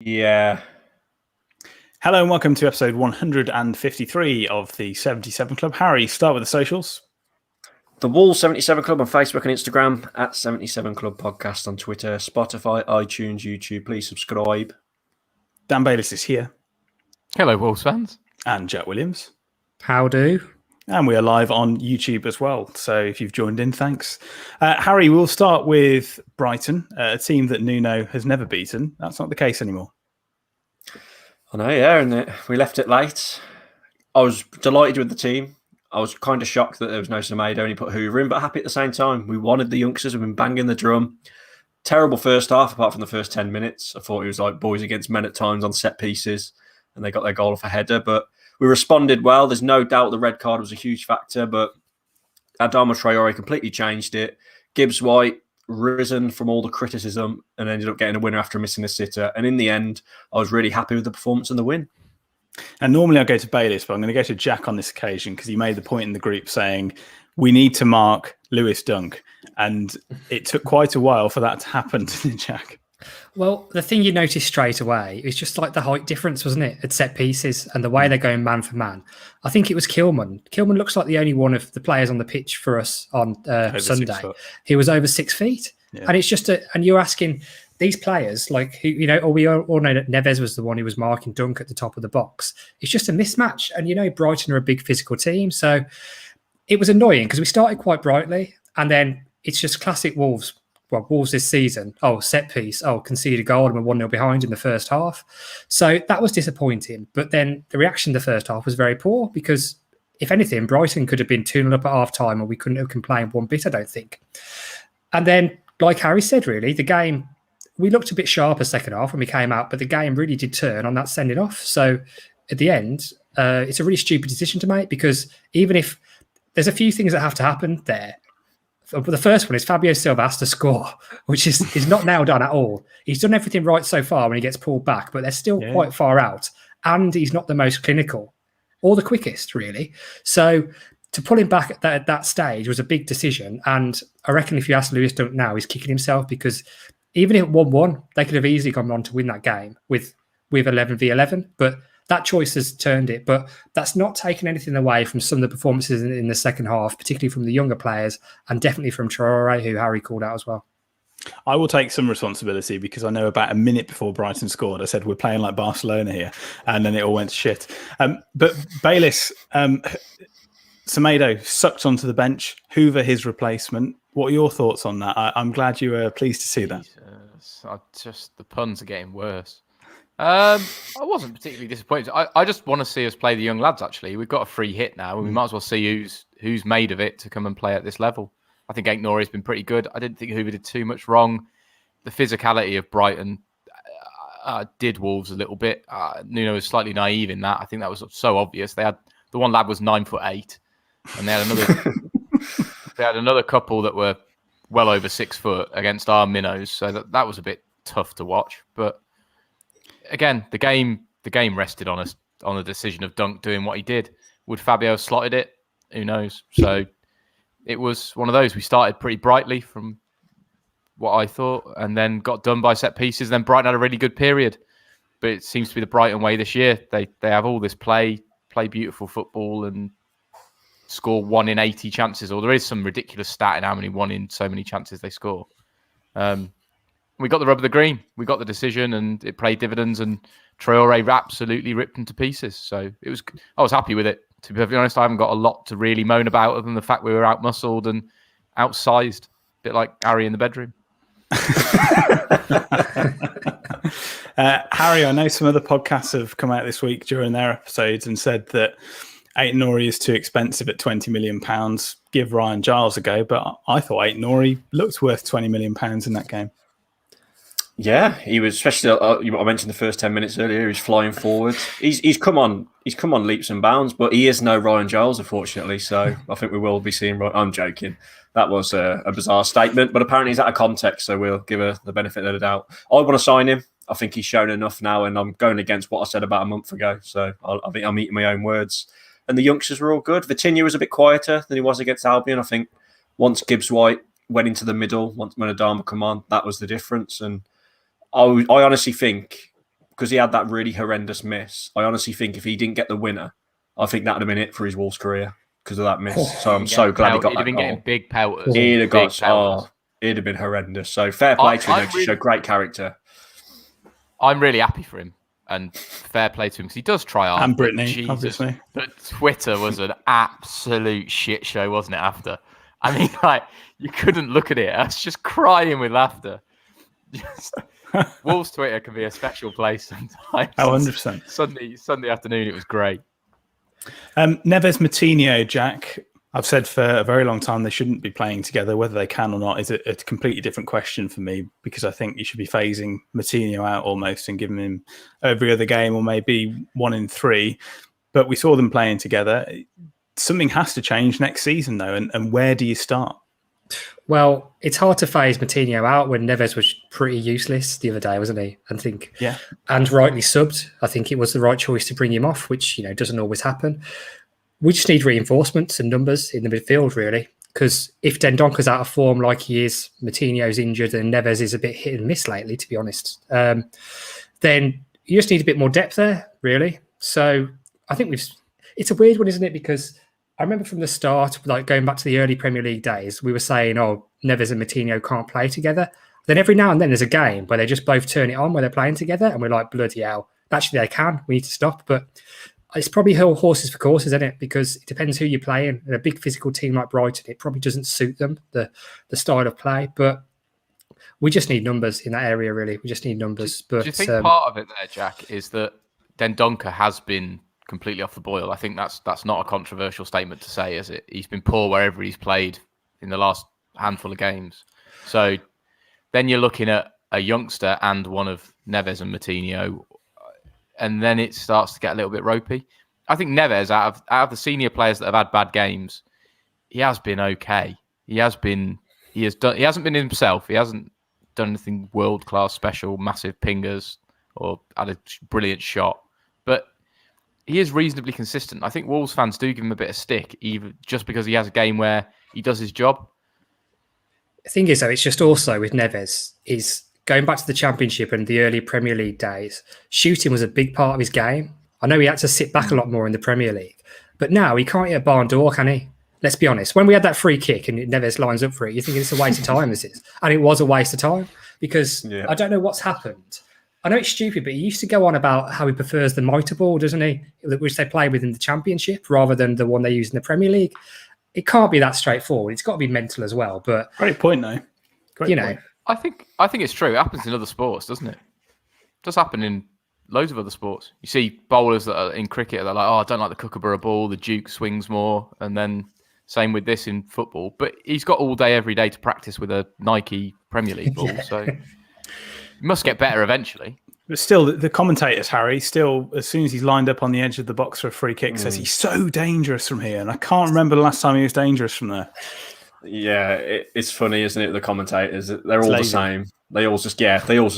Yeah. Hello and welcome to episode 153 of the 77 Club. Harry, start with the socials. The Wolves 77 Club on Facebook and Instagram, at 77 Club Podcast on Twitter, Spotify, iTunes, YouTube. Please subscribe. Dan Bayliss is here. Hello, Wolves fans. And Jack Williams. How do? And we are live on YouTube as well. So if you've joined in, thanks. Harry, we'll start with Brighton, a team that Nuno has never beaten. That's not the case anymore. I know, yeah, and we left it late. I was delighted with the team. I was kind of shocked that there was no Semedo, only put Hoover in, but happy at the same time. We wanted the youngsters, we've been banging the drum. Terrible first half, apart from the first 10 minutes. I thought it was like boys against men at times on set pieces, and they got their goal off a header, but we responded well. There's no doubt the red card was a huge factor, but Adama Traore completely changed it. Gibbs-white risen from all the criticism and ended up getting a winner after missing a sitter. And in the end, I was really happy with the performance and the win. And normally I go to Bayliss, but I'm going to go to Jack on this occasion because he made the point in the group saying we need to mark Lewis Dunk. And it took quite a while for that to happen, didn't it, Jack? Well, the thing you noticed straight away is just like the height difference, wasn't it, at set pieces and the way they're going man for man. I think it was Kilman. Kilman looks like the only one of the players on the pitch for us on Sunday. He was over 6 feet. Yeah. And it's just and you're asking these players, like, who, you know, or we all know that Neves was the one who was marking Dunk at the top of the box. It's just a mismatch. And, you know, Brighton are a big physical team. So it was annoying because we started quite brightly and then it's just classic Wolves. Well, Wolves this season, set piece, conceded a goal and we're 1-0 behind in the first half. So that was disappointing. But then the reaction to the first half was very poor because, if anything, Brighton could have been 2-0 up at half-time and we couldn't have complained one bit, I don't think. And then, like Harry said, really, the game, we looked a bit sharper second half when we came out, but the game really did turn on that sending off. So at the end, it's a really stupid decision to make because even if there's a few things that have to happen there, the first one is Fabio Silva has to score, which is not now done at all. He's done everything right so far when he gets pulled back, but they're still quite far out. And he's not the most clinical or the quickest, really. So to pull him back at that stage was a big decision. And I reckon if you ask Lewis Dunk now, he's kicking himself because even if 1-1, they could have easily gone on to win that game with 11v11. But that choice has turned it, but that's not taken anything away from some of the performances in the second half, particularly from the younger players and definitely from Traore, who Harry called out as well. I will take some responsibility because I know about a minute before Brighton scored, I said, we're playing like Barcelona here. And then it all went to shit. But Bayliss, Semedo sucked onto the bench, Hoover his replacement. What are your thoughts on that? I'm glad you were pleased to see that. The puns are getting worse. I wasn't particularly disappointed. I just want to see us play the young lads, actually. We've got a free hit now, and we might as well see who's made of it to come and play at this level. I think Aït-Nouri has been pretty good. I didn't think Hoover did too much wrong. The physicality of Brighton did Wolves a little bit. Nuno was slightly naive in that. I think that was so obvious. They had the one lad was 9'8", and they had another couple that were well over 6 foot against our minnows. So that was a bit tough to watch, but. Again, the game rested on us on the decision of Dunk doing what he did. Would Fabio have slotted it? Who knows? So it was one of those. We started pretty brightly from what I thought, and then got done by set pieces. Then Brighton had a really good period, but it seems to be the Brighton way this year. They have all this play beautiful football, and score 1 in 80 chances. Or there is some ridiculous stat in how many 1 in so many chances they score. We got the rub of the green. We got the decision, and it paid dividends. And Traore absolutely ripped them to pieces. So I was happy with it. To be perfectly honest, I haven't got a lot to really moan about other than the fact we were out-muscled and outsized, a bit like Harry in the bedroom. Harry, I know some other podcasts have come out this week during their episodes and said that Aït-Nouri is too expensive at £20 million. Give Ryan Giles a go, but I thought Aït-Nouri looked worth £20 million in that game. Yeah, he was, especially. I mentioned the first 10 minutes earlier. He's flying forward. He's come on leaps and bounds, but he is no Ryan Giles, unfortunately. So I think we will be seeing. I'm joking. That was a bizarre statement, but apparently he's out of context. So we'll give her the benefit of the doubt. I want to sign him. I think he's shown enough now, and I'm going against what I said about a month ago. So I think I'm eating my own words. And the youngsters were all good. Vitinha was a bit quieter than he was against Albion. I think once Gibbs-white went into the middle, once when Adama come on, that was the difference. And I honestly think because he had that really horrendous miss. I honestly think if he didn't get the winner, I think that would have been it for his Wolves career because of that miss. So I'm so glad he got that He'd have been goal. getting big pelters. He'd have got, it'd have been horrendous. So fair play to him. To show great character. I'm really happy for him. And fair play to him because he does try hard. And Brittany, obviously. But Twitter was an absolute shit show, wasn't it? After, I mean, like you couldn't look at it. I was just crying with laughter. Wolves Twitter can be a special place sometimes. Oh, 100%. Sunday afternoon, it was great. Neves Moutinho, Jack. I've said for a very long time they shouldn't be playing together. Whether they can or not is a completely different question for me because I think you should be phasing Moutinho out almost and giving him every other game or maybe 1 in 3. But we saw them playing together. Something has to change next season, though. And where do you start? Well, it's hard to phase Moutinho out when Neves was pretty useless the other day, wasn't he? I think, and rightly subbed. I think it was the right choice to bring him off, which doesn't always happen. We just need reinforcements and numbers in the midfield, really. Because if Dendonker's out of form like he is, Moutinho's injured, and Neves is a bit hit and miss lately, to be honest, then you just need a bit more depth there, really. So I think it's a weird one, isn't it? Because I remember from the start, like going back to the early Premier League days, we were saying, oh, Neves and Moutinho can't play together. Then every now and then there's a game where they just both turn it on where they're playing together, and we're like, bloody hell. Actually, they can. We need to stop. But it's probably horses for courses, isn't it? Because it depends who you're playing. And a big physical team like Brighton, it probably doesn't suit them, the style of play. But we just need numbers in that area, really. We just need numbers. Do you think part of it there, Jack, is that Dendonker has been completely off the boil? I think that's not a controversial statement to say, is it? He's been poor wherever he's played in the last handful of games. So then you're looking at a youngster and one of Neves and Moutinho, and then it starts to get a little bit ropey. I think Neves, out of the senior players that have had bad games, he has been okay. He hasn't been himself. He hasn't done anything world class, special, massive pingers or had a brilliant shot. But he is reasonably consistent. I think Wolves fans do give him a bit of stick, even just because he has a game where he does his job. The thing is, though, it's just also with Neves is going back to the Championship and the early Premier League days, shooting was a big part of his game. I know he had to sit back a lot more in the Premier League, but now he can't hit a barn door, can he? Let's be honest. When we had that free kick and Neves lines up for it, you think it's a waste of time, is it? And it was a waste of time because I don't know what's happened. I know it's stupid, but he used to go on about how he prefers the mitre ball, doesn't he? Which they play with in the Championship rather than the one they use in the Premier League. It can't be that straightforward. It's got to be mental as well. But great point, though. Great point. I think it's true. It happens in other sports, doesn't it? It does happen in loads of other sports. You see bowlers that are in cricket, they're like, oh, I don't like the Kookaburra ball. The Duke swings more. And then same with this in football. But he's got all day, every day to practice with a Nike Premier League ball. So he must get better eventually. But still, the commentators, Harry, still, as soon as he's lined up on the edge of the box for a free kick, says he's so dangerous from here. And I can't remember the last time he was dangerous from there. Yeah, it's funny, isn't it? The commentators, they're all the same. They all just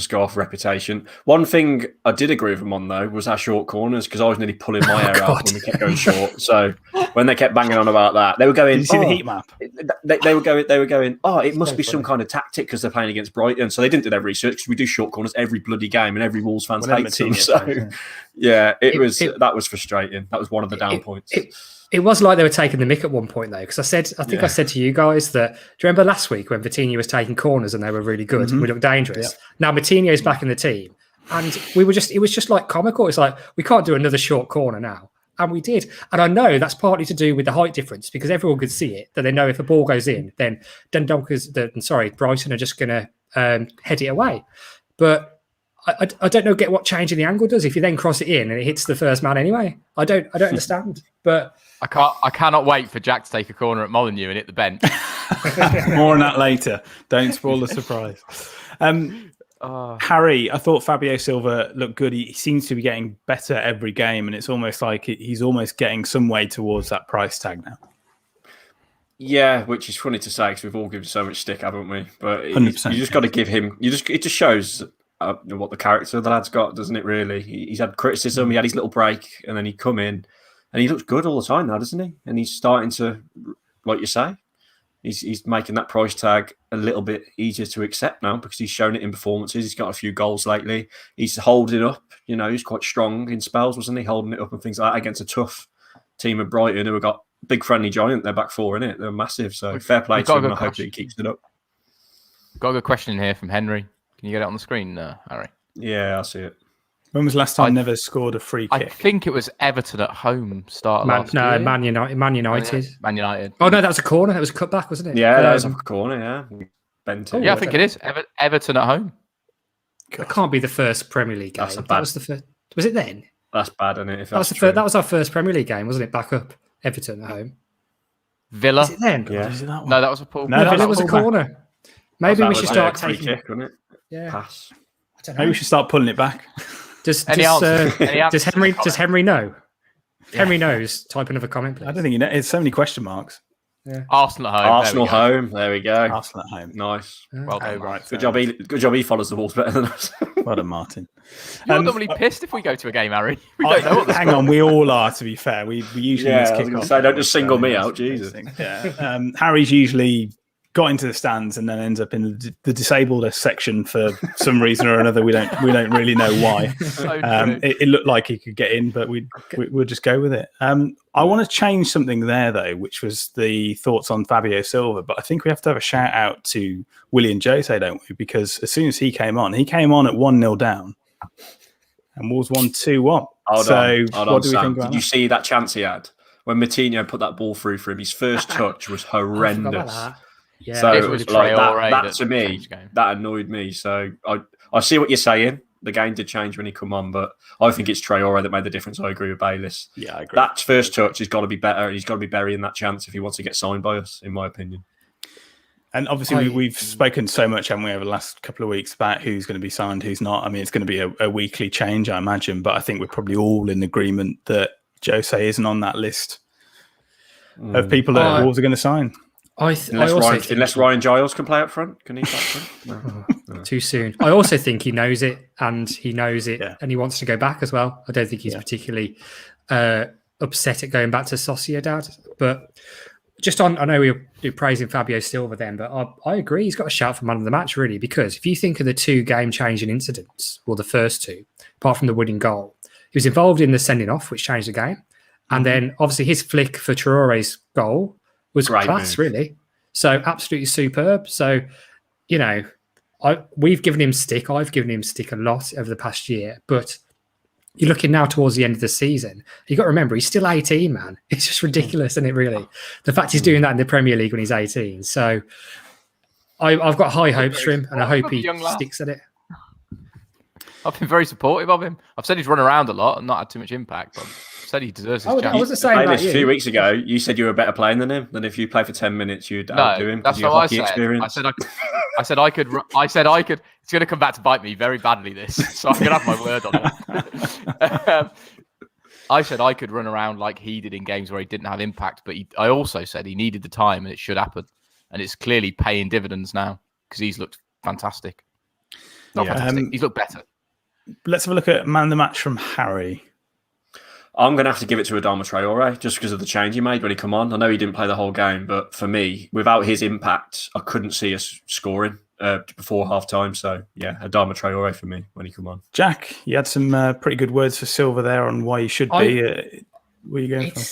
go off reputation. One thing I did agree with them on, though, was our short corners, because I was nearly pulling my hair out when we kept going short. So when they kept banging on about that, they were going, did you see the heat map? They were going, oh, it must be some kind of tactic because they're playing against Brighton. So they didn't do their research, because we do short corners every bloody game and every Wolves fan hates them. So that was frustrating. That was one of the down points. It was like they were taking the mick at one point, though, because I said to you guys that, do you remember last week when Vitinha was taking corners and they were really good and we looked dangerous? Yeah. Now Vitinha's back in the team, and it was just like comical. It's like, we can't do another short corner now. And we did. And I know that's partly to do with the height difference, because everyone could see it, that they know if a ball goes in, then Brighton are just going to head it away. But I don't get what changing the angle does if you then cross it in and it hits the first man anyway. I don't understand. But I cannot wait for Jack to take a corner at Molineux and hit the bench. More on that later. Don't spoil the surprise. Harry, I thought Fabio Silva looked good. He seems to be getting better every game, and it's almost like he's almost getting some way towards that price tag now. Yeah, which is funny to say because we've all given so much stick, haven't we? But 100%, you just got to give him. It just shows what the character the lad's got, doesn't it? Really, he's had criticism. He had his little break, and then he come in. And he looks good all the time now, doesn't he? And he's starting to, like you say, He's making that price tag a little bit easier to accept now because he's shown it in performances. He's got a few goals lately. He's holding up. He's quite strong in spells, wasn't he? Holding it up and things like that against a tough team of Brighton who have got big friendly giant. They're back four, innit? They're massive. So fair play to him, and I hope that he keeps it up. Got a good question here from Henry. Can you get it on the screen, Harry? Yeah, I see it. When was the last time Neves scored a free kick? I think it was Everton at home last year. Man United. Man United. Oh, no, that was a corner. That was a cutback, wasn't it? Yeah, that was a corner, yeah. Bent it. Yeah, I think it is. Everton at home. That can't be the first Premier League game. That was the first. Was it then? That's bad, isn't it? If that was our first Premier League game, wasn't it? Back up. Everton at home. Villa. Is it then? Yeah. No, that was a pull. No, Villa was a corner. Maybe we should start taking... kick, wasn't it? Yeah. Pass. I don't know. Maybe we should start pulling it back. Does Henry know? Henry knows. Type another comment, please. I don't think you know. It's so many question marks. Yeah. Arsenal at home. Arsenal home. There we go. Arsenal at home. Nice. Well done. Right. Good job. He follows the Wolves better than us. Well done, Martin. You're normally pissed if we go to a game, Harry. We don't know what the hang on, we all are. To be fair, we usually Yeah, kick off. say don't just single me out, Jesus. Yeah. Harry's usually got into the stands and then ends up in the disabled section for some reason or another. We don't really know why. It looked like he could get in, but we'll just go with it. I want to change something there though, which was the thoughts on Fabio Silva. But I think we have to have a shout out to Willian Jose, don't we? Because as soon as he came on at 1-0 down, and Wolves won 2-1. Hold so on, what do we Sam. think about Did you see that chance he had when Moutinho put that ball through for him? His first touch was horrendous. Yeah, so it was like Traore that to me, that annoyed me. So I see what you're saying. The game did change when he come on, but I think it's Traore that made the difference. I agree with Bayliss. Yeah, I agree. That first touch has got to be better. He's got to be burying that chance if he wants to get signed by us, in my opinion. And obviously, we've spoken so much, haven't we, over the last couple of weeks about who's going to be signed, who's not. I mean, it's going to be a weekly change, I imagine, but I think we're probably all in agreement that Jose isn't on that list of people that Wolves are going to sign. Unless Ryan Giles can play up front, can he play up front? No. Too soon. I also think he knows it, and he wants to go back as well. I don't think he's particularly upset at going back to Sociedad. But just on, I know we were praising Fabio Silva then, but I agree he's got a shout for man of the match, really, because if you think of the two game-changing incidents, well, the first two, apart from the winning goal, he was involved in the sending off, which changed the game. And then, obviously, his flick for Traore's goal was Great class, move. really. So, absolutely superb. So, we've given him stick. I've given him stick a lot over the past year. But you're looking now towards the end of the season. You've got to remember, he's still 18, man. It's just ridiculous, isn't it, really? The fact he's doing that in the Premier League when he's 18. So, I've got high hopes for him, and I hope he sticks at it. I've been very supportive of him. I've said he's run around a lot and not had too much impact, but I've said he deserves his chance. I wasn't saying that a few weeks ago, you said you were a better player than him. Than if you play for 10 minutes, you'd outdo him. That's what I said. Experience. I said I could. It's going to come back to bite me very badly. This, so I'm going to have my word on it. I said I could run around like he did in games where he didn't have impact, but I also said he needed the time and it should happen, and it's clearly paying dividends now because he's looked fantastic. Not fantastic. He's looked better. Let's have a look at man of the match from Harry. I'm going to have to give it to Adama Traore just because of the change he made when he come on. I know he didn't play the whole game, but for me, without his impact, I couldn't see us scoring before half-time. So, yeah, Adama Traore for me when he come on. Jack, you had some pretty good words for Silva there on why he should be. Where are you going from?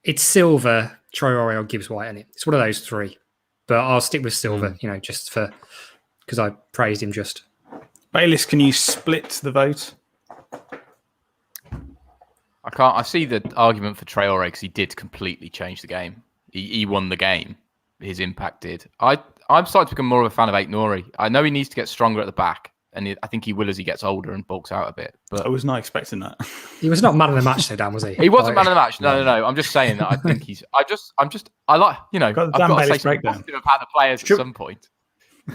It's Silva, Traore or Gibbs-white, isn't it? It's one of those three. But I'll stick with Silva, just because I praised him just. Bayliss, can you split the vote? I can't. I see the argument for Traore because he did completely change the game. He won the game. His impact did. I'm starting to become more of a fan of Aït-Nouri. I know he needs to get stronger at the back, and I think he will as he gets older and bulks out a bit. But I was not expecting that. He was not man of the match, though, Dan, was he? He wasn't man of the match. No. I'm just saying that I think he's. I like. I've got to say something positive about the players at some point.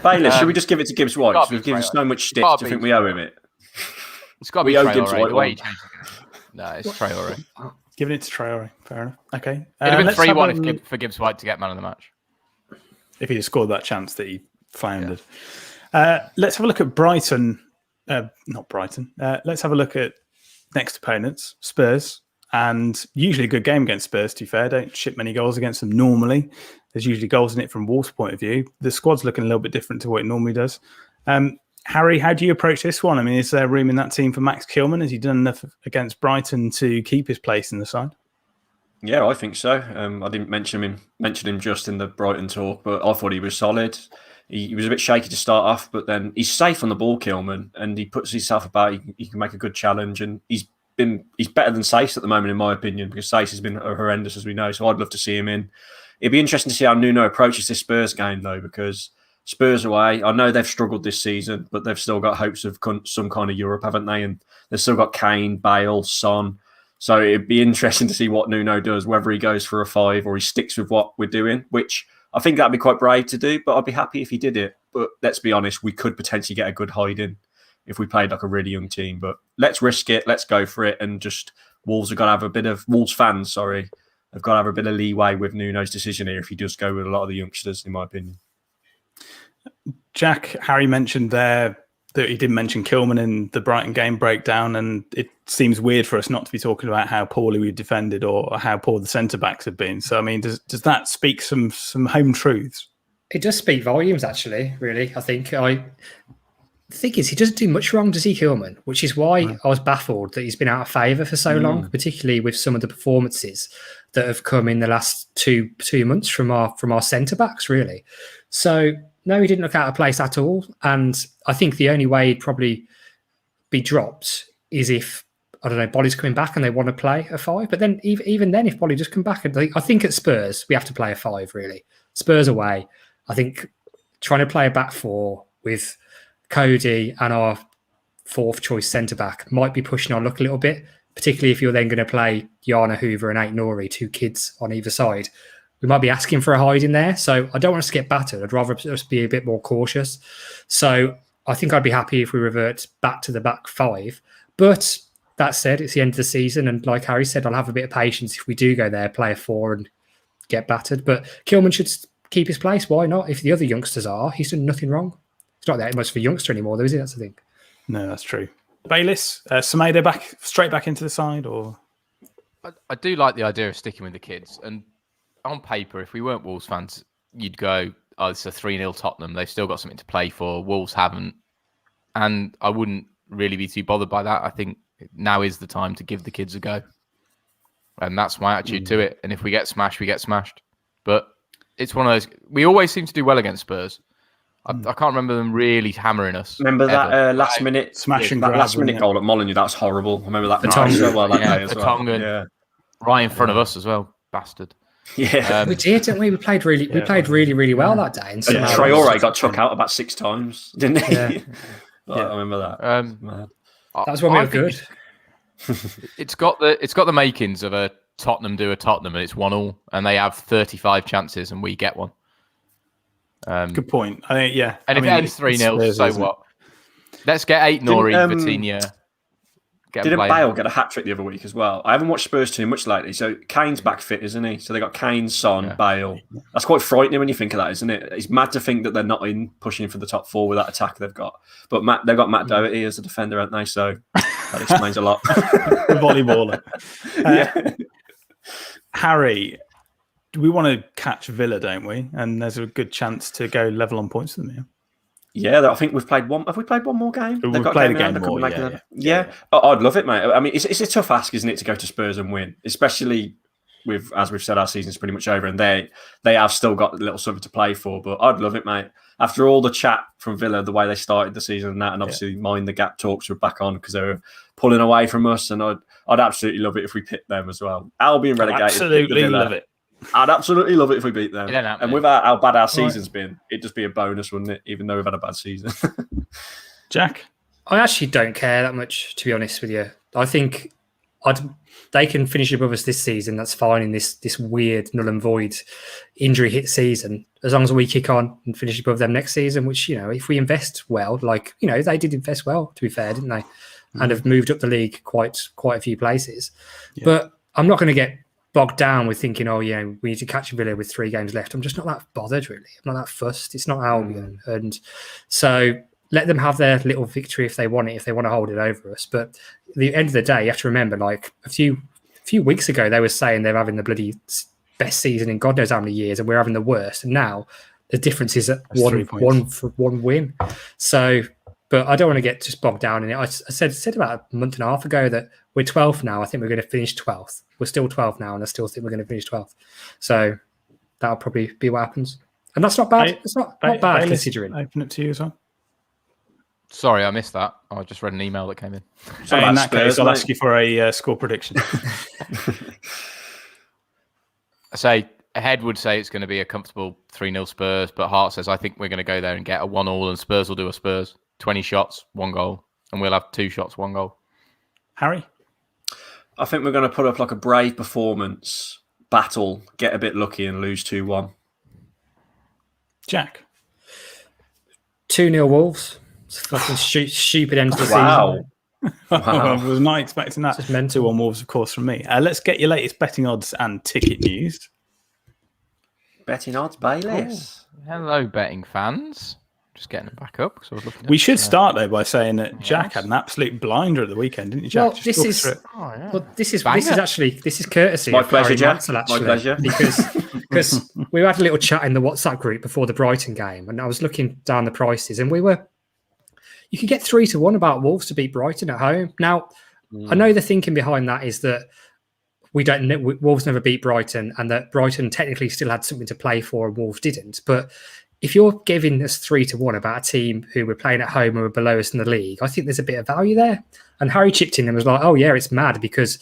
Bayless, should we just give it to Gibbs-White? We've given so much stick to think we owe him it. It's got to be Traore. The way he changed the game. No, it's Traore. Giving it to Traore. Fair enough. Okay. It'd have been 3-1 for Gibbs-White to get man of the match. If he had scored that chance that he floundered. Yeah. Let's have a look at Brighton. Not Brighton. Let's have a look at next opponents, Spurs. and usually a good game against Spurs, to be fair. Don't ship many goals against them normally. There's usually goals in it from Wolves' point of view. The squad's looking a little bit different to what it normally does. Harry, how do you approach this one? I mean, is there room in that team for Max Kilman? Has he done enough against Brighton to keep his place in the side? Yeah, I think so. I didn't mention him just in the Brighton talk, but I thought he was solid. He was a bit shaky to start off, but then he's safe on the ball, Kilman, and he puts himself about. He can make a good challenge, and he's better than Sace at the moment, in my opinion, because Sace has been horrendous, as we know. So I'd love to see him in. It'd be interesting to see how Nuno approaches this Spurs game, though, because Spurs away, I know they've struggled this season, but they've still got hopes of some kind of Europe, haven't they? And they've still got Kane, Bale, Son. So it'd be interesting to see what Nuno does, whether he goes for a 5 or he sticks with what we're doing, which I think that'd be quite brave to do, but I'd be happy if he did it. But let's be honest, we could potentially get a good hide-in if we played like a really young team. But let's risk it, let's go for it, and just Wolves have got to have a bit of Wolves fans, have got to have a bit of leeway with Nuno's decision here if he does go with a lot of the youngsters, in my opinion. Jack, Harry mentioned there that he didn't mention Kilman in the Brighton game breakdown, and it seems weird for us not to be talking about how poorly we defended or how poor the centre-backs have been. So, I mean, does that speak some home truths? It does speak volumes, actually, really. I think the thing is, he doesn't do much wrong, does he, Kilman? Which is why I was baffled that he's been out of favour for so long, particularly with some of the performances that have come in the last two months from our centre-backs, really. So, no, he didn't look out of place at all. And I think the only way he'd probably be dropped is if, I don't know, Bolly's coming back and they want to play a 5. But then even then, if Bolly does come back, I think at Spurs, we have to play a 5, really. Spurs away, I think trying to play a back 4 with Cody and our 4th choice centre-back might be pushing our luck a little bit, particularly if you're then going to play Yana Hoover and Ait-Nouri, 2 kids on either side. We might be asking for a hide in there. So I don't want us to get battered. I'd rather just be a bit more cautious. So I think I'd be happy if we revert back to the back 5. But that said, it's the end of the season. And like Harry said, I'll have a bit of patience if we do go there, play a 4 and get battered. But Kilman should keep his place. Why not? If the other youngsters are, he's done nothing wrong. It's not that much of a youngster anymore, though, is it? That's the thing. No, that's true. Bayliss, Semedo straight back into the side? Or I do like the idea of sticking with the kids. And on paper, if we weren't Wolves fans, you'd go, oh, it's a 3-0 Tottenham. They've still got something to play for. Wolves haven't. And I wouldn't really be too bothered by that. I think now is the time to give the kids a go. And that's my attitude to it. And if we get smashed, we get smashed. But it's one of those... We always seem to do well against Spurs. I can't remember them really hammering us. Remember that last minute goal at Molineux? That was horrible. I remember that so well that day as well. Yeah. Right in front of us as well. Bastard. Yeah, we did, didn't we? We played really well that day. And Traore got chucked out about 6 times, didn't he? Yeah. I remember that. That was when we were good. It's got the makings of a Tottenham do a Tottenham, and it's 1-1, and they have 35 chances, and we get one. Good point. I think, yeah. And if it ends 3-0, so what? Let's get Ait-Nouri, Vitinha. Didn't Bale get a hat-trick the other week as well? I haven't watched Spurs too much lately. So Kane's back fit, isn't he? So they got Kane, Son, Bale. That's quite frightening when you think of that, isn't it? It's mad to think that they're not in pushing for the top 4 with that attack they've got. But they've got Matt Doherty as a defender, haven't they? So that explains a lot. The volleyballer. Harry, we want to catch Villa, don't we? And there's a good chance to go level on points with them here. Yeah, I think we've played one. Have we played one more game? We've played a game more. Yeah. Oh, I'd love it, mate. I mean, it's a tough ask, isn't it, to go to Spurs and win, especially with, as we've said, our season's pretty much over, and they have still got a little something to play for. But I'd love it, mate. After all the chat from Villa, the way they started the season and that, and obviously mind the gap talks were back on because they were pulling away from us, and I'd absolutely love it if we picked them as well. Albion relegated. Absolutely love it. I'd absolutely love it if we beat them. And with how bad our season's been, it'd just be a bonus, wouldn't it? Even though we've had a bad season. Jack? I actually don't care that much, to be honest with you. I think they can finish above us this season. That's fine in this weird null and void injury hit season. As long as we kick on and finish above them next season, which, if we invest well, they did invest well, to be fair, didn't they? And have moved up the league quite a few places. Yeah. But I'm not going to get bogged down with thinking, we need to catch Villa with 3 games left. I'm just not that bothered, really. I'm not that fussed. It's not Albion. And so let them have their little victory if they want to hold it over us. But at the end of the day, you have to remember, a few few weeks ago they were saying they're having the bloody best season in God knows how many years, and we're having the worst. And now the difference is at one win. So, but I don't want to get just bogged down in it. I said about a month and a half ago that we're 12th now. I think we're going to finish 12th. We're still 12th now, and I still think we're going to finish 12th. So that'll probably be what happens. And that's not bad. It's not bad considering. Open it to you as well. Sorry, I missed that. I just read an email that came in. So in that case, I'll ask you for a score prediction. I say Head would say it's going to be a comfortable 3-0 Spurs, but Hart says I think we're going to go there and get a 1-1, and Spurs will do a Spurs 20 shots, 1 goal, and we'll have 2 shots, 1 goal. Harry? I think we're going to put up like a brave performance, battle, get a bit lucky and lose 2-1. Jack? 2-0 Wolves. It's a fucking stupid end to the Wow. I was not expecting that. Just mental. 2-1 Wolves, of course, from me. Let's get your latest betting odds and ticket news. Betting odds, Bayliss. Hello, betting fans. Just getting it back up. So I was looking We should start, though, by saying that Jack had an absolute blinder at the weekend, didn't you, Jack? Well, this is courtesy. My of pleasure, Harry Jack. Mansell, actually, My pleasure. Because we had a little chat in the WhatsApp group before the Brighton game, and I was looking down the prices, and you could get 3-1 about Wolves to beat Brighton at home. Now, I know the thinking behind that is that Wolves never beat Brighton, and that Brighton technically still had something to play for, and Wolves didn't. But if you're giving us 3-1 about a team who were playing at home and were below us in the league, I think there's a bit of value there. And Harry chipped in and was like, "Oh yeah, it's mad because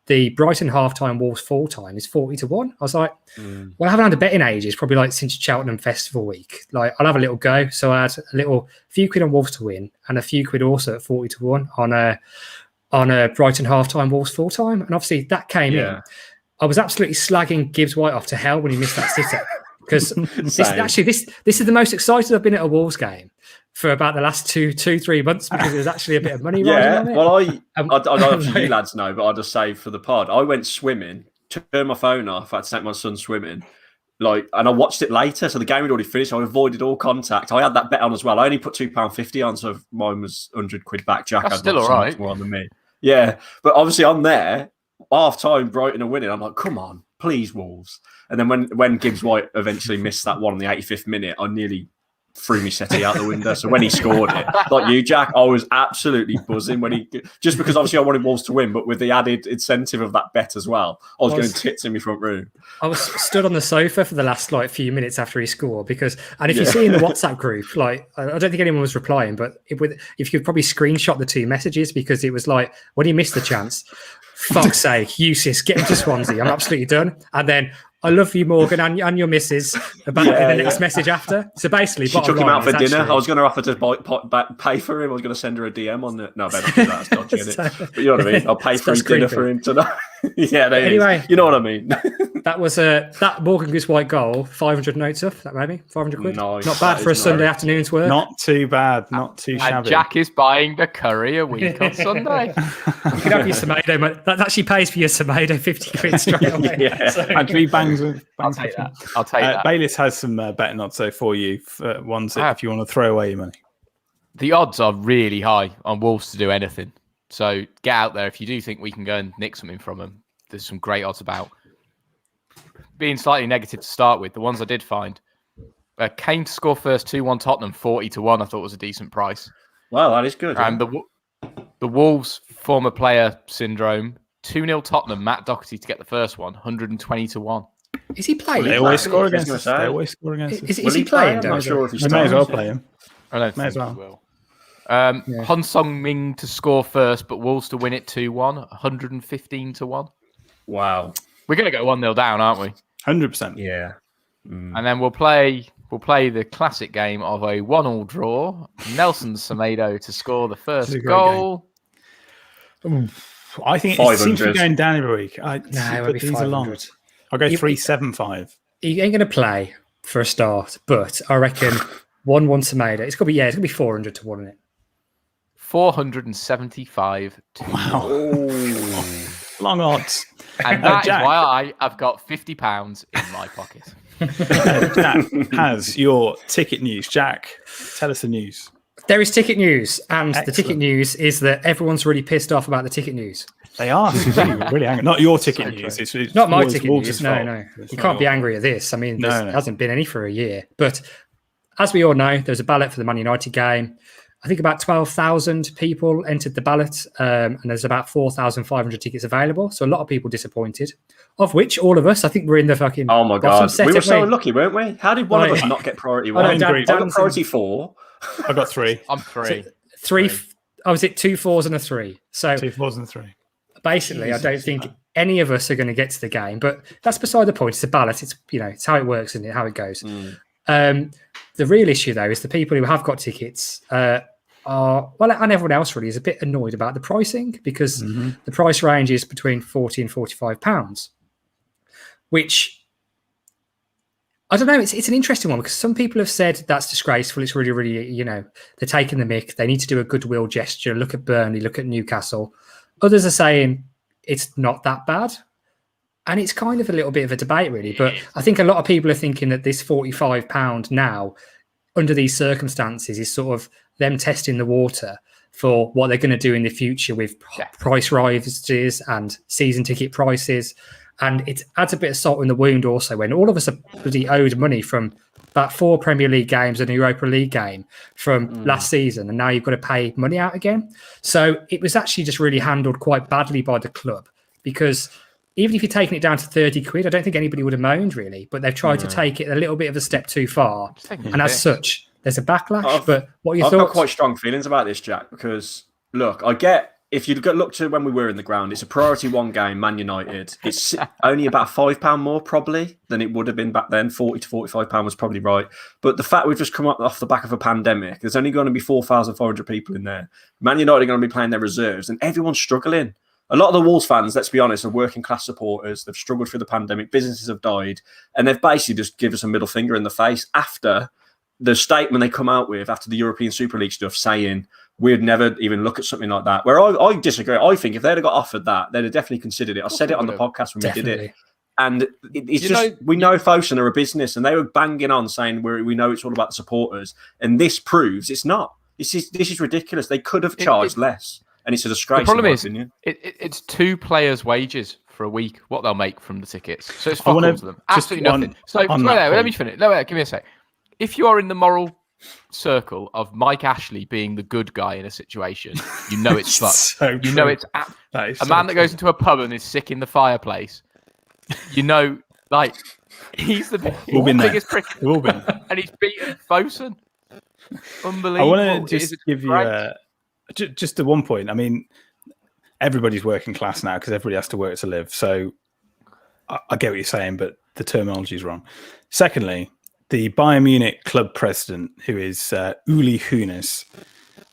the Brighton half-time Wolves full-time is 40-1." I was like, "Well, I haven't had a bet in ages, probably like since Cheltenham Festival Week. Like, I'll have a little go." So I had a few quid on Wolves to win, and a few quid also at 40-1 on a Brighton half-time Wolves full-time, and obviously that came in. I was absolutely slagging Gibbs-White off to hell when he missed that sitter. Because this is the most excited I've been at a Wolves game for about the last 2-3 months, because there's actually a bit of money riding on it. Well, I don't know if you lads know, but I'll just say for the pod, I went swimming, turned my phone off, I had to take my son swimming, and I watched it later, so the game had already finished. I avoided all contact. I had that bet on as well. I only put £2.50 on, so mine was 100 quid back. Jack That's had still all right. more than me. Yeah, but obviously on there, half time, Brighton are winning. I'm like, come on, please, Wolves. And then when Gibbs-White eventually missed that one in the 85th minute, I nearly threw my settee out the window. So when he scored it, like you, Jack, I was absolutely buzzing just because obviously I wanted Wolves to win, but with the added incentive of that bet as well, I was going tits in my front room. I was stood on the sofa for the last few minutes after he scored and if you see in the WhatsApp group, I don't think anyone was replying, but if you could probably screenshot the 2 messages, because it was like, when he missed the chance, fuck's sake, useless, get him to Swansea, I'm absolutely done. And then, "I love you, Morgan, and your missus," about the next message after. So basically, she took him out for dinner. I was going to offer to pay for him. I was going to send her a DM on the. No, I better not do that. That's dodgy, isn't it? But you know what I mean. I'll pay for his dinner for him tonight. Anyway, you know what I mean. That was that Morgan Gibbs-White goal. 500 notes off that, maybe 500 quid. Nice. Not bad for a Sunday afternoon's work. Not too bad. Not too shabby. And Jack is buying the curry a week on Sunday. You can have your Semedo, mate. That actually pays for your Semedo 50 quid straight away. Actually, bangs with. I'll take that. Bayliss has some betting odds for you. Ones if you want to throw away your money. The odds are really high on Wolves to do anything. So get out there if you do think we can go and nick something from them. There's some great odds about. Being slightly negative to start with, the ones I did find. Kane to score first, 2-1 Tottenham, 40-1. I thought was a decent price. Wow, that is good. And the Wolves former player syndrome, 2-0 Tottenham, Matt Doherty to get the first one, 120-1. Is he playing? They always score against us. Is he playing? I'm not sure if he's They may as well play him. I don't May think as well. he will. Han Song-min to score first, but Wolves to win it 2-1, 115-1. Wow. We're going to go 1-0 down, aren't we? 100%. Yeah. And then we'll play the classic game of a 1-1 draw. Nelson Semedo to score the first goal. I think it seems to be going down every week. But these are long. I'll go 3-7-5. He ain't going to play for a start, but I reckon 1-1 Semedo. It's going to be 400-1 in it. 475 to Wow. Long odds. And that is why I've got £50 in my pocket. Jack has your ticket news. Jack, tell us the news. There is ticket news, and Excellent. the ticket news is that everyone's really pissed off about the ticket news. They are really angry. Not your ticket news. It's not my Wolves- ticket Wolves' news. fault. No. It's You not can't be your angry at this. I mean, No, there no. hasn't been any for a year. But as we all know, there was a ballot for the Man United game. I think about 12,000 people entered the ballot, and there's about 4,500 tickets available. So a lot of people disappointed, of which all of us, I think we're in the fucking Oh my bottom God. set, We were aren't so unlucky, weren't we? How did one of Like- us not get priority I know, one? I got Dan's priority 4. I got 3. I'm 3. Three. I was at 2 4s and a 3. So 2 4s and 3. basically, Jesus, I don't think any of us are going to get to the game. But that's beside the point. It's a ballot. It's it's how it works, isn't it? How it goes. The real issue, though, is the people who have got tickets are and everyone else really is a bit annoyed about the pricing, because the price range is between £40 and £45, which I don't know. It's an interesting one, because some people have said that's disgraceful. It's really, really, they're taking the mick. They need to do a goodwill gesture. Look at Burnley, look at Newcastle. Others are saying it's not that bad. And it's kind of a little bit of a debate, really. But I think a lot of people are thinking that this £45 now, under these circumstances, is sort of them testing the water for what they're going to do in the future with price rises and season ticket prices. And it adds a bit of salt in the wound also, when all of us are bloody owed money from about 4 Premier League games and a Europa League game from last season, and now you've got to pay money out again. So it was actually just really handled quite badly by the club, because even if you're taking it down to 30 quid, I don't think anybody would have moaned, really. But they've tried to take it a little bit of a step too far. And as such, there's a backlash. But what are your I've thoughts? got quite strong feelings about this, Jack, because, look, I get, if you look to when we were in the ground, it's a priority 1 game, Man United. It's only about £5 more, probably, than it would have been back then. £40 to £45 was probably right. But the fact we've just come up off the back of a pandemic, there's only going to be 4,400 people in there. Man United are going to be playing their reserves, and everyone's struggling. A lot of the Wolves fans, let's be honest, are working class supporters. They've struggled through the pandemic. Businesses have died. And they've basically just given us a middle finger in the face after the statement they come out with after the European Super League stuff, saying we'd never even look at something like that. Where I disagree. I think if they'd have got offered that, they'd have definitely considered it. I said it on the podcast when we did it. And it's we know Fosun are a business, and they were banging on saying we know it's all about the supporters. And this proves it's not. This is ridiculous. They could have charged less. And it's a disgrace. The problem is, it's 2 players' wages for a week, what they'll make from the tickets. So it's fuck all to them. Absolutely nothing. So let me finish. No, give me a sec. If you are in the moral circle of Mike Ashley being the good guy in a situation, you know it's fucked. So you know it's a man that goes into a pub and is sick in the fireplace. You know, like, he's the biggest prick. We've all been. And he's beaten Fosun. Unbelievable. I want to just give you just at one point. I mean, everybody's working class now because everybody has to work to live. So I get what you're saying, but the terminology is wrong. Secondly, the Bayern Munich club president, who is Uli Hoeneß,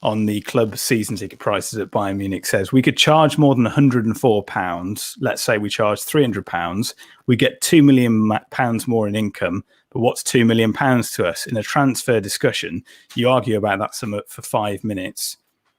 on the club season ticket prices at Bayern Munich, says we could charge more than £104. Let's say we charge £300. We get £2 million more in income. But what's £2 million to us? In a transfer discussion, you argue about that sum for 5 minutes.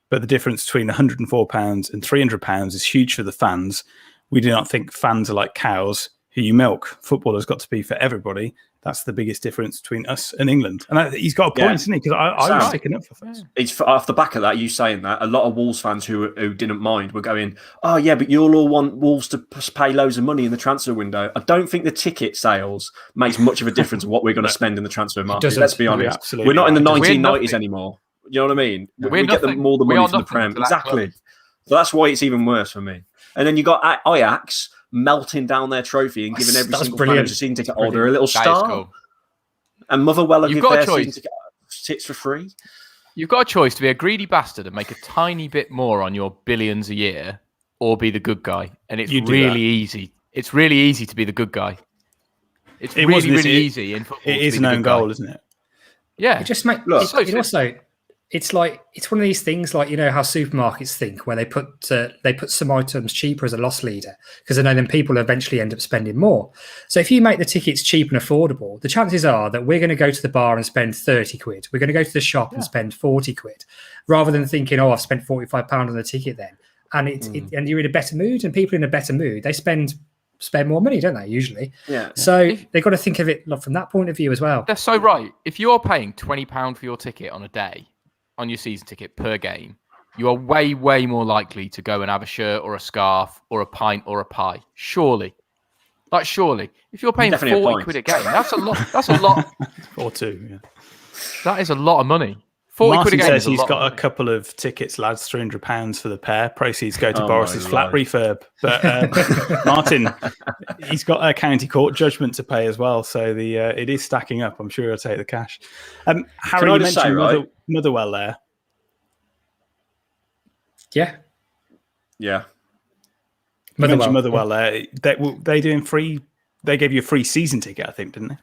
But the difference between £104 and £300 is huge for the fans. We do not think fans are like cows who you milk. Football has got to be for everybody. That's the biggest difference between us and England. And he's got a point, isn't he? Because I was sticking up for fans. It's off the back of that, you saying that, a lot of Wolves fans who didn't mind were going, oh, yeah, but you'll all want Wolves to pay loads of money in the transfer window. I don't think the ticket sales makes much of a difference of what we're going to spend in the transfer market. Let's be honest. We're not in the 1990s anymore. You know what I mean? We get more the money from the Prem. Exactly. So that's why it's even worse for me. And then you got Ajax melting down their trophy and giving every single fan who's a season ticket holder a little star. Cool. And Motherwell give their season ticket sits for free. You've got a choice to be a greedy bastard and make a tiny bit more on your billions a year, or be the good guy. And it's really easy. It's really easy to be the good guy. It's really easy in football. It is an own goal, isn't it? Yeah. It just makes it's like, it's one of these things, like, you know how supermarkets think, where they put some items cheaper as a loss leader, because they know then people eventually end up spending more. So if you make the tickets cheap and affordable, the chances are that we're going to go to the bar and spend 30 quid. We're going to go to the shop and spend 40 quid, rather than thinking, oh, I've spent £45 on the ticket then. And and you're in a better mood, and people in a better mood, they spend more money, don't they, usually? Yeah. So they've got to think of it from that point of view as well. They're so right. If you're paying £20 for your ticket on a day, on your season ticket per game, you are way, way more likely to go and have a shirt or a scarf or a pint or a pie. Surely. Like, surely. If you're paying Definitely a 40 pint. quid a game, that's a lot. That's a lot. Or two, yeah. That is a lot of money. 40 Martin quid a game says is a he's lot got of a money. couple of tickets, lads, £300 for the pair. Proceeds go to Oh Boris's my flat life. refurb. But Martin, he's got a county court judgment to pay as well. So it is stacking up. I'm sure he'll take the cash. Harry, I you just mentioned say, right? Motherwell there. Yeah. Yeah. You mentioned Motherwell there. They doing free. They gave you a free season ticket, I think, didn't they?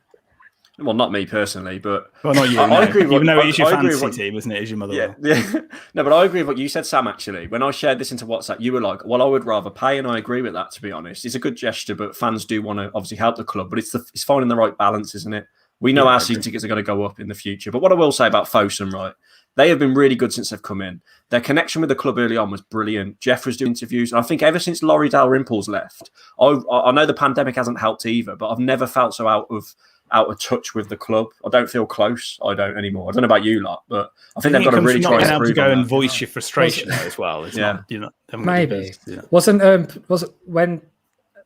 Well, not me personally, but Well, not you. I agree with Even what- though it is your I agree fantasy with what- team, isn't it? It is your Motherwell. yeah. No, but I agree with what you said, Sam, actually. When I shared this into WhatsApp, you were like, well, I would rather pay, and I agree with that, to be honest. It's a good gesture, but fans do want to obviously help the club, but it's finding the right balance, isn't it? We know our season tickets are going to go up in the future. But what I will say about Fosun, right, they have been really good since they've come in. Their connection with the club early on was brilliant. Jeff was doing interviews. And I think ever since Laurie Dalrymple's left, I know the pandemic hasn't helped either, but I've never felt so out of touch with the club. I don't feel close. I don't anymore. I don't know about you lot, but I think they've got to really try and and able to improve go on and that. voice your frustration there as well. It's Yeah. Maybe. Yeah. Wasn't when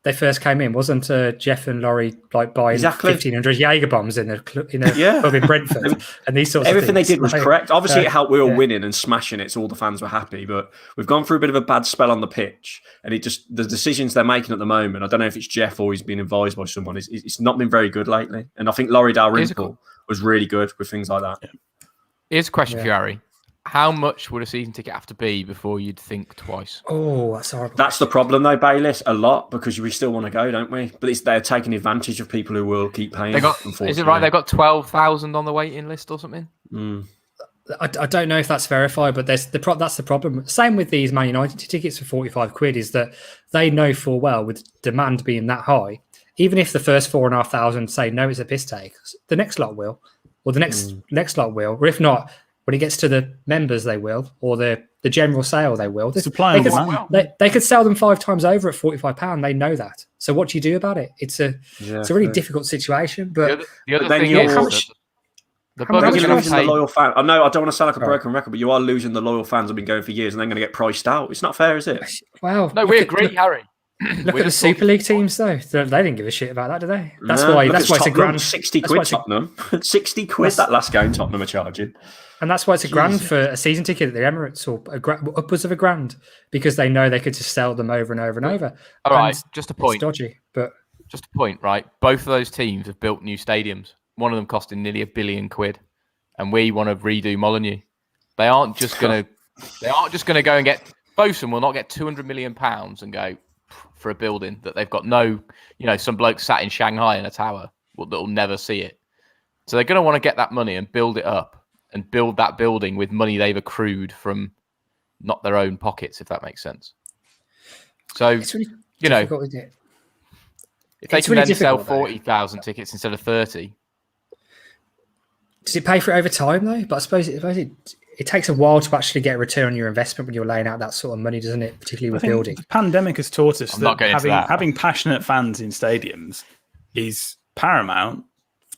they first came in, wasn't Jeff and Laurie like buying Exactly. 1,500 Jaeger bombs in a club in Brentford and these sorts Everything of they things? did was Like, correct. Obviously, it helped. We were yeah. winning and smashing it, so all the fans were happy. But we've gone through a bit of a bad spell on the pitch, and the decisions they're making at the moment. I don't know if it's Jeff or he's been advised by someone. It's not been very good lately. And I think Laurie Dalrymple was really good with things like that. Yeah. Here's a question for you, Harry. How much would a season ticket have to be before you'd think twice? Oh, that's horrible. That's the problem, though, Bayliss. A lot, because we still want to go, don't we? But they're taking advantage of people who will keep paying. Is it right? They've got 12,000 on the waiting list or something. I don't know if that's verified, but that's the problem. Same with these Man United tickets for 45 quid is that they know full well, with demand being that high, even if the first 4,500 say no, it's a piss take, the next lot will, or the next lot will, or if not, when it gets to the members, they will, or the general sale, they will. Supply and demand. They could sell them 5 times over at £45. They know that. So what do you do about it? It's a really difficult situation. But the other then thing you're- is the You're Buggers losing the pay. loyal fan. I know I don't want to sound like a broken record, but you are losing the loyal fans who've been going for years, and they're going to get priced out. It's not fair, is it? wow. No, we agree, Harry. Look at the Super League teams, though. They didn't give a shit about that, do they? That's why it's a grand. 60 quid, Tottenham. 60 quid that last game Tottenham are charging. And that's why it's a grand for a season ticket at the Emirates, or upwards of a grand, because they know they could just sell them over and over and over. All right, And just a point. It's dodgy, but Just a point, right? Both of those teams have built new stadiums. One of them costing nearly £1 billion, and we want to redo Molineux. They aren't just going to go and get. Fosun will not get £200 million and go for a building that they've got some bloke sat in Shanghai in a tower that will never see it. So they're going to want to get that money and build it up and build that building with money they've accrued from not their own pockets, if that makes sense. So, it's really difficult, isn't it? if they It's can really then sell difficult, though. 40,000 tickets instead of 30, Does it pay for it over time, though? But I suppose it takes a while to actually get a return on your investment when you're laying out that sort of money, doesn't it? Particularly with building. The pandemic has taught us not that getting into that. having passionate fans in stadiums is paramount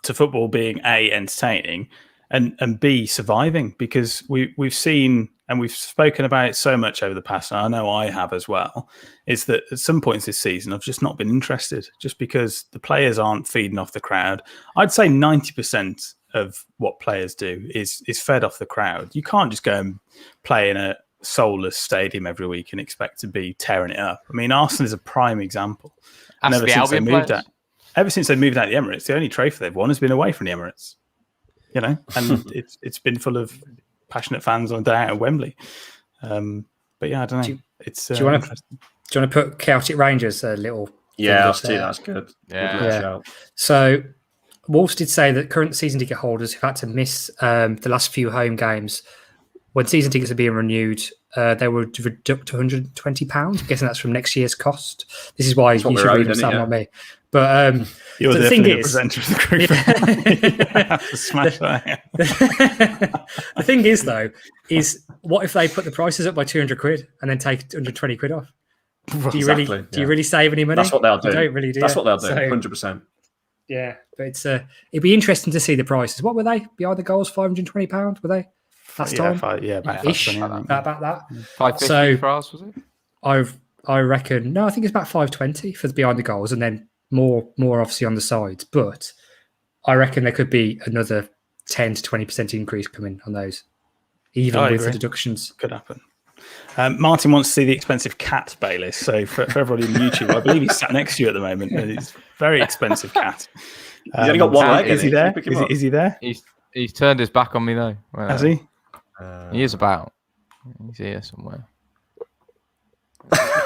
to football being A, entertaining, and B, surviving, because we've seen and we've spoken about it so much over the past, and I know I have as well, is that at some points this season I've just not been interested, just because the players aren't feeding off the crowd. I'd say 90% of what players do is fed off the crowd. You can't just go and play in a soulless stadium every week and expect to be tearing it up. I mean, Arsenal is a prime example. And ever since they moved out of the Emirates, the only trophy they've won has been away from the Emirates. And it's been full of passionate fans on a day out at Wembley. But yeah, I don't know. Do you want to put Celtic Rangers a little? Yeah, I'll see. That's good. Yeah. So Wolves did say that current season ticket holders who've had to miss the last few home games, when season tickets are being renewed, they will deduct £120. I'm guessing that's from next year's cost. This is why you should read them, Sam, not me. But you're the thing is, presenter of the group. You have to smash that. The thing is, though, is what if they put the prices up by 200 quid and then take 120 quid off? Do you really save any money? That's what they'll do. You don't really do. That's what they'll do. So, 100%. Yeah, but it'd be interesting to see the prices. What were they behind the goals? £520? Were they? last time. About Ish, 520, about that. 550 So- for us, was it? I reckon. No, I think it's about 520 for the behind the goals, and then more obviously on the sides. But I reckon there could be another 10 to 20% increase coming on those, even I with the agree. deductions. Could happen. Martin wants to see the expensive cat, Bayliss. So for everybody on YouTube, I believe he's sat next to you at the moment. And it's a very expensive cat. He's only got one leg. Is he there? Is Is he there? He's turned his back on me though. Has he? He is about. He's here somewhere.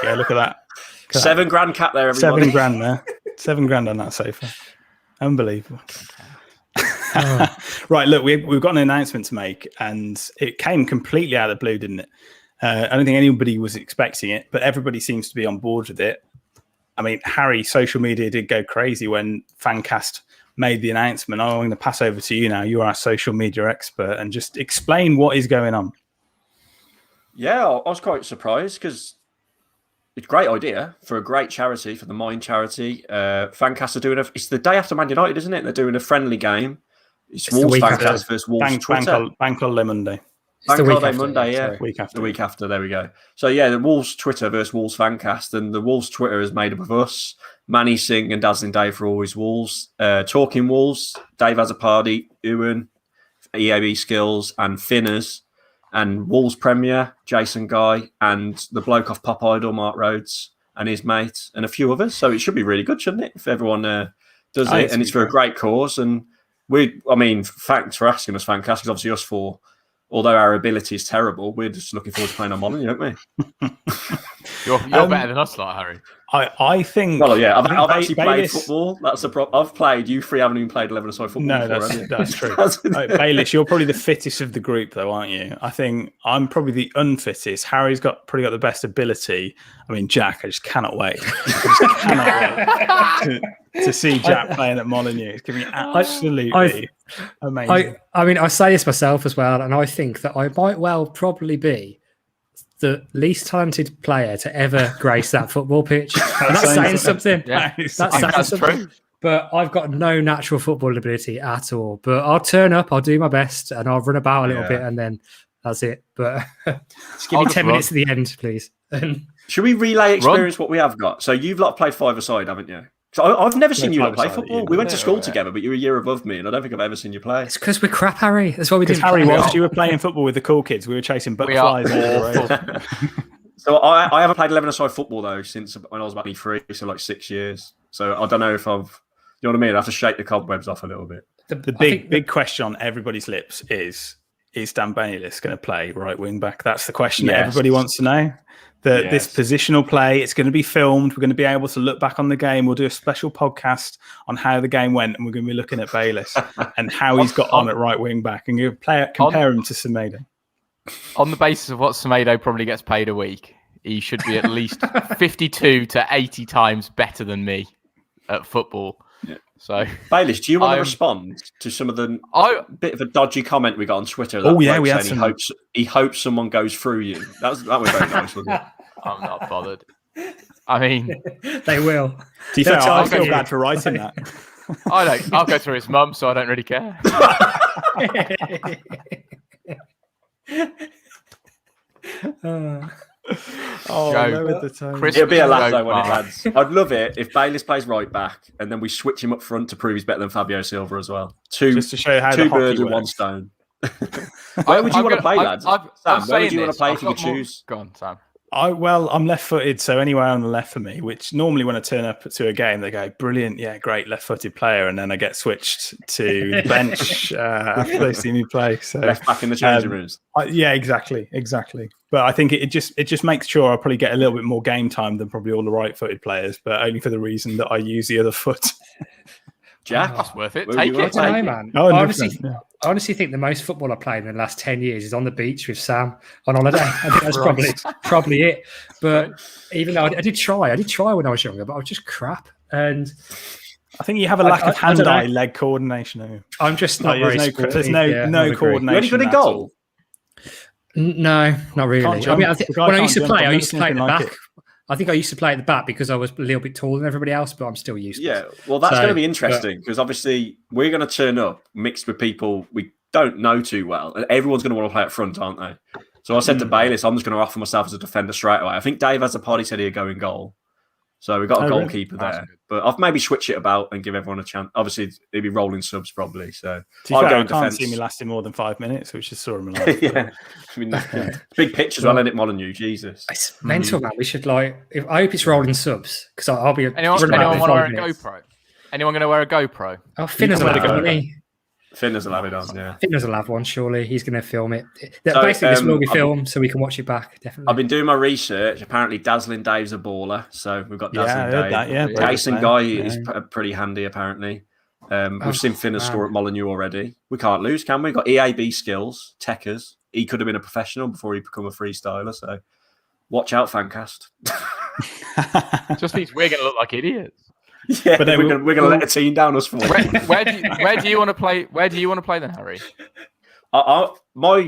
Yeah, look at that. £7,000 cat there, everybody. £7,000 there. £7,000 on that sofa. Unbelievable. Right, look, we've got an announcement to make, and it came completely out of the blue, didn't it? I don't think anybody was expecting it, but everybody seems to be on board with it. I mean, Harry, social media did go crazy when Fancast made the announcement. I'm going to pass over to you now. You're our social media expert, and just explain what is going on. Yeah, I was quite surprised because it's a great idea for a great charity, for the Mind charity. Fancast are doing it's the day after Man United, isn't it? They're doing a friendly game. It's Wolves Fancast versus Wolves Twitter. Bank holiday Monday. It's the week Holiday after, Monday, yeah. sorry. The week after, there we go. So, yeah, the Wolves Twitter versus Wolves Fancast. And the Wolves Twitter is made up of us, Manny Singh and Dazzling Dave for Always Wolves. Talking Wolves, Dave has a party, Ewan, EAB Skills, and Finners. And Wolves Premier, Jason Guy, and the bloke off Pop Idol, Mark Rhodes, and his mate, and a few others. So it should be really good, shouldn't it, if everyone does it? And it's for a great cause. And thanks for asking us, Fancast, because obviously us four, although our ability is terrible, we're just looking forward to playing on Molyneux, aren't we? You're better than us, like Harry. I think. Well, yeah, I've actually played Bayliss, football. That's the problem. I've played. You three haven't even played 11-a-side football. No, before, that's true. Bayliss, you're probably the fittest of the group, though, aren't you? I think I'm probably the unfittest. Harry's probably got the best ability. I mean, Jack, I just cannot wait. To see Jack playing at Molyneux. It's going to be absolutely amazing. I mean, I say this myself as well, and I think that I might well probably be the least talented player to ever grace that football pitch. And that's saying something. Yeah, that's saying something. true. But I've got no natural football ability at all. But I'll turn up, I'll do my best, and I'll run about a little bit, and then that's it. But just give me 10 minutes at the end, please. Should we relay experience what we have got? So you've played five-a-side, haven't you? So I've never seen you play football. We went to school together, but you're a year above me, and I don't think I've ever seen you play. It's because we're crap, Harry. That's why we didn't. Harry, whilst you were playing football with the cool kids, we were chasing butterflies. So I haven't played 11-a-side football though since when I was about 3, so like 6 years. So I don't know if I've, you know what I mean? I have to shake the cobwebs off a little bit. The big question on everybody's lips is Dan Bayliss going to play right wing back? That's the question that everybody wants to know. This positional play, it's going to be filmed. We're going to be able to look back on the game. We'll do a special podcast on how the game went, and we're going to be looking at Bayliss and how he's got on at right wing back, and compare him to Semedo. On the basis of what Semedo probably gets paid a week, he should be at least 52 to 80 times better than me at football. Yeah. So, Bayliss, do you want to respond to some of the bit of a dodgy comment we got on Twitter? We had some. He hopes someone goes through you. That was very nice, wasn't it? I'm not bothered. I mean, they will. Do you think I feel bad for writing that? I'll go through his mum, so I don't really care. It'll be a laugh though when it lands. I'd love it if Bayliss plays right back and then we switch him up front to prove he's better than Fabio Silva as well. Just to show you how two birds with one stone. Where would you want to play, lads? Sam, where would you want to play if you could choose? Go on, Sam. I'm left-footed, so anywhere on the left for me, which normally when I turn up to a game, they go, brilliant, yeah, great, left-footed player, and then I get switched to the bench after they see me play. So left back in the changing rooms. Yeah, exactly. But I think it just makes sure I'll probably get a little bit more game time than probably all the right-footed players, but only for the reason that I use the other foot. Jack, that's worth it. Take it. I don't know, man. I honestly think the most football I've played in the last 10 years is on the beach with Sam on holiday. I think that's probably it. But even though I did try when I was younger, but I was just crap. And I think you have a lack of hand-eye leg coordination. I'm just not very sporty. There's no coordination. You're only good at goal? No, not really. I mean, when I used to play at the back. I think I used to play at the back because I was a little bit taller than everybody else, but I'm still useless. Yeah, well, that's going to be interesting because obviously we're going to turn up mixed with people we don't know too well, and everyone's going to want to play up front, aren't they? So I said to Bayliss, I'm just going to offer myself as a defender straight away. I think Dave has a party said he'd go in goal. So we've got a goalkeeper there. But I've maybe switch it about and give everyone a chance. Obviously, it'd be rolling subs probably. So I'll go in defence. I can't see me lasting more than 5 minutes, which is sort of life. Yeah. I mean, big pitch as well, isn't it, Molyneux? Jesus. It's mental, man. We should I hope it's rolling subs because I'll be. Anyone want to wear a GoPro? Anyone going to wear a GoPro? Oh, Finner's will have it. Finner's will have it on, yeah. Finner's will have one, surely. He's going to film it. So, basically, this will be filmed, so we can watch it back, definitely. I've been doing my research. Apparently, Dazzling Dave's a baller. So we've got Dazzling Dave. That, Jason Guy is pretty handy, apparently. We've seen Finner score at Molyneux already. We can't lose, can we? We've got EAB skills, techers. He could have been a professional before he become a freestyler. So watch out, Fancast. Just means we're going to look like idiots. Yeah, but we're going to let a team down us for where do you want to play? Where do you want to play then, Harry? My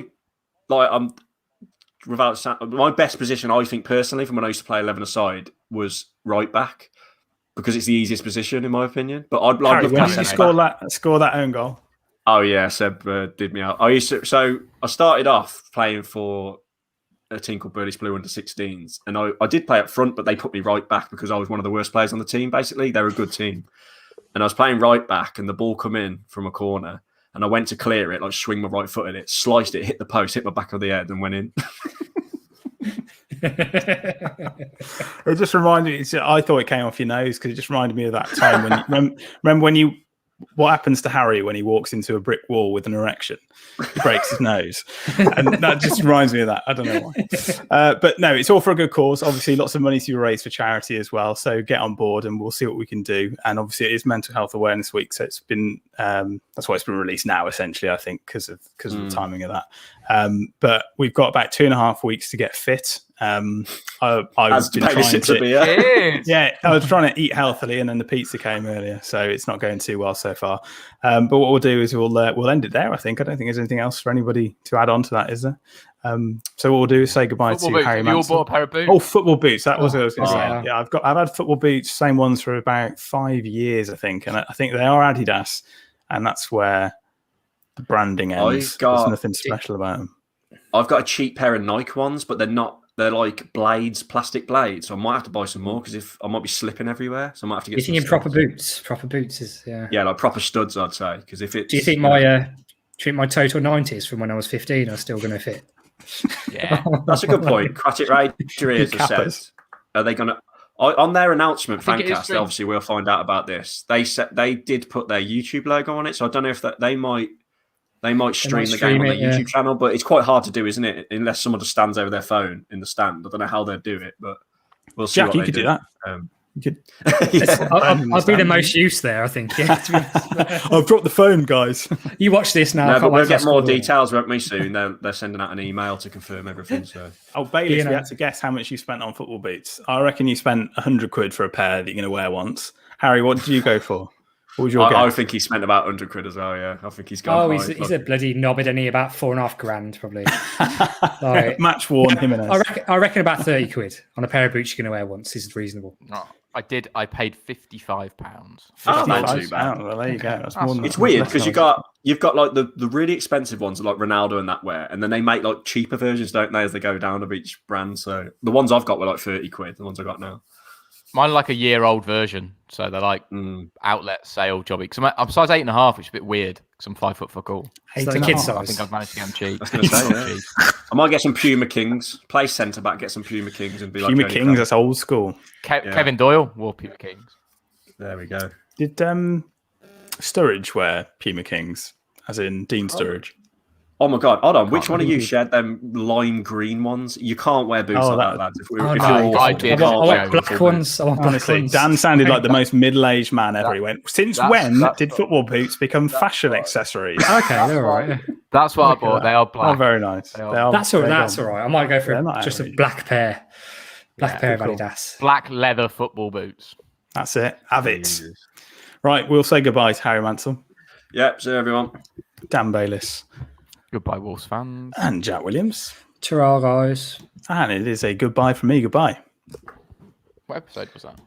best position, I think personally, from when I used to play 11-a-side, was right back because it's the easiest position in my opinion. But I'd Harry, when did you score that own goal? Oh yeah, Seb did me out. I started off playing for a team called Burley's Blue under-16s, and I did play up front, but they put me right back because I was one of the worst players on the team. Basically, they're a good team, and I was playing right back, and the ball come in from a corner, and I went to clear it, like swing my right foot at it, sliced it, hit the post, hit my back of the head, and went in. It just reminded me. I thought it came off your nose because it just reminded me of that time when remember when you. What happens to Harry when he walks into a brick wall with an erection? He breaks his nose. And that just reminds me of that. I don't know why. But no, it's all for a good cause. Obviously, lots of money to be raised for charity as well. So get on board and we'll see what we can do. And obviously, it is Mental Health Awareness Week. So it's been, that's why it's been released now, essentially, I think, because of the timing of that. But we've got about 2.5 weeks to get fit. I was trying to eat healthily, and then the pizza came earlier, so it's not going too well so far. But what we'll do is we'll end it there. I don't think there's anything else for anybody to add on to that, is there? So what we'll do is say goodbye to Harry Mansell. You all bought a pair of boots? Oh, football boots. That was what I was going to say. Yeah, I've had football boots, same ones for about 5 years, I think, and I think they are Adidas, and that's where the branding ends. There's nothing special about them. I've got a cheap pair of Nike ones, but they're not. They're like blades, plastic blades. So I might have to buy some more because if I might be slipping everywhere, so I might have to get. You thinking proper boots? Proper boots is yeah, like proper studs, I'd say. Because if it, do you think my total 90s from when I was 15 are still going to fit? Yeah, that's a good point. Cratchit Rangers have said, are they going to? On their announcement, Fancast, obviously we'll find out about this. They said they did put their YouTube logo on it, so I don't know if they might stream the game on their YouTube channel, but it's quite hard to do, isn't it? Unless someone just stands over their phone in the stand. I don't know how they'd do it, but we'll see. Jack, you could do that. You could. I'll be the most use there, I think. Yeah, I've dropped the phone, guys. You watch this now. No, but we'll get more details, won't we, soon? They're sending out an email to confirm everything. So, Bailey, we had to guess how much you spent on football boots. I reckon you spent £100 for a pair that you're going to wear once. Harry, what did you go for? What was your guess? I think he spent about £100 as well. Yeah, I think he's gone. Oh, he's a bloody knob, isn't he? About $4.5 probably. Match worn Jimenez. I reckon about £30 on a pair of boots you're going to wear once is reasonable. No, I paid £55. Oh, not too bad. Well, there you go. That's more than it's weird because you've got like the really expensive ones like Ronaldo and that wear, and then they make like cheaper versions, don't they, as they go down of each brand. So the ones I've got were like £30. The ones I got now. Mine are like a year-old version, so they're like outlet sale jobby. Because I'm size 8.5, which is a bit weird because I'm 5 foot for cool. So the kid size. I think I've managed to get them cheap. I was going to say, I might get some Puma Kings. Play centre back, get some Puma Kings, and be like Puma Kings. That's old school. Kevin Doyle wore Puma Kings. There we go. Did Sturridge wear Puma Kings, as in Dean Sturridge? Oh my God! Hold on. Which one of you shared them lime green ones? You can't wear boots like that, lads. I want black ones. Honestly, Dan sounded like the most middle-aged man ever. He went, since when did football boots become fashion accessories? Okay, they're all right. That's what I bought. They are black. Oh, very nice. That's all right. I might go for just a black pair. Pair of Adidas. Black leather football boots. That's it. Have it. Right, we'll say goodbye to Harry Mansell. Yeah, see everyone. Dan Bayliss. Goodbye, Wolves fans. And Jack Williams. Ta-ra, guys. And it is a goodbye from me. Goodbye. What episode was that?